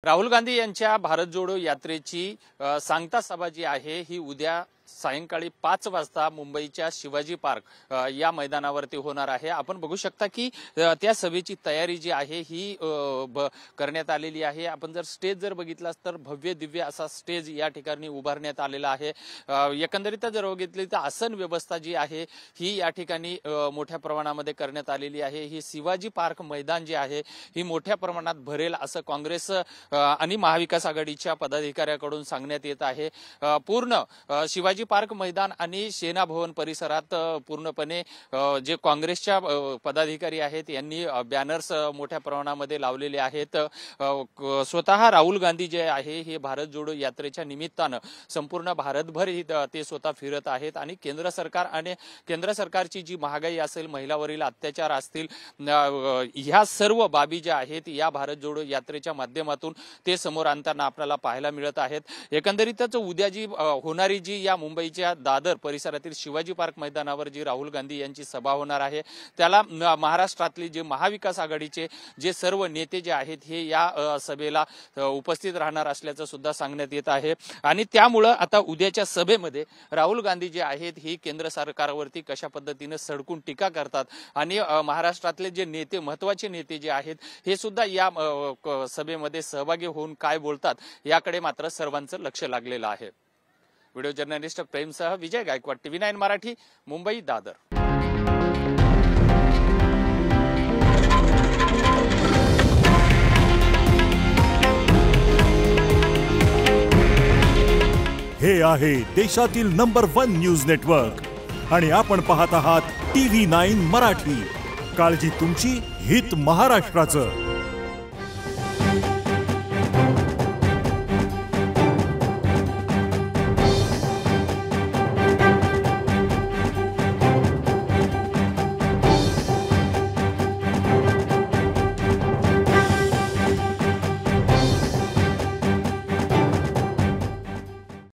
राहुल गांधी यांच्या भारत जोडो यात्रेची सांगता सभा जी आहे ही उद्या सायंकाळी 5 वाजता मुंबईच्या शिवाजी पार्क या मैदानावरती होणार आहे। आपण बघू शकता की त्या सभेची तयारी जी आहे ही करण्यात आलेली आहे। आपण जर स्टेज जर बघितलास तर भव्य दिव्य असा स्टेज या ठिकाणी उभारण्यात आलेला आहे। एकंदरीत जर बघितली तर आसन व्यवस्था जी आहे ही या ठिकाणी मोठ्या प्रमाणामध्ये करण्यात आलेली आहे। ही शिवाजी पार्क मैदान जे आहे ही मोठ्या प्रमाणात भरेल असं काँग्रेस आणि महाविकास आघाडीच्या पदाधिकाऱ्यांकडून सांगण्यात येत आहे। पूर्ण शिवाजी पार्क मैदान आणि सेना भवन परिसरात पूर्णपणे जे काँग्रेसच्या पदाधिकारी आहेत यांनी बॅनर्स मोठ्या प्रमाणामध्ये लावलेले आहेत। स्वतः राहुल गांधी जे आहे हे भारत जोडो यात्रेच्या निमित्तानं संपूर्ण भारतभर ते स्वतः फिरत आहेत आणि केंद्र सरकार आणि केंद्र सरकारची जी महागाई असेल, महिलांवरील अत्याचार असतील, ह्या सर्व बाबी ज्या आहेत या भारत जोडो यात्रेच्या माध्यमातून ते समोर आणताना आपल्याला पाहायला मिळत आहेत। एकंदरीतच उद्या जी होणारी जी या मुंबईच्या दादर परिसरातील शिवाजी पार्क मैदानावर जी राहुल गांधी यांची सभा होणार आहे त्याला महाराष्ट्रातली जे महाविकास आघाडीचे जे सर्व नेते जे आहेत हे या सभेला उपस्थित राहणार असल्याचं सुद्धा सांगण्यात येत आहे। आणि त्यामुळे आता उद्याच्या सभेमध्ये राहुल गांधी जे आहेत ही केंद्र सरकारवरती कशा पद्धतीने सडकून टीका करतात आणि महाराष्ट्रातले जे नेते महत्त्वाचे नेते जे आहेत हे सुद्धा या सभेमध्ये सहभागी होऊन काय बोलतात याकडे मात्र सर्वांचं लक्ष लागलेलं आहे। व्हिडिओ जर्नलिस्ट प्रेमसह विजय गायकवाड, TV9 मराठी, मुंबई दादर। हे आहे देशातील नंबर 1 न्यूज नेटवर्क आणि आपण पाहत आहात TV9 मराठी। काळजी तुमची, हित महाराष्ट्राचं।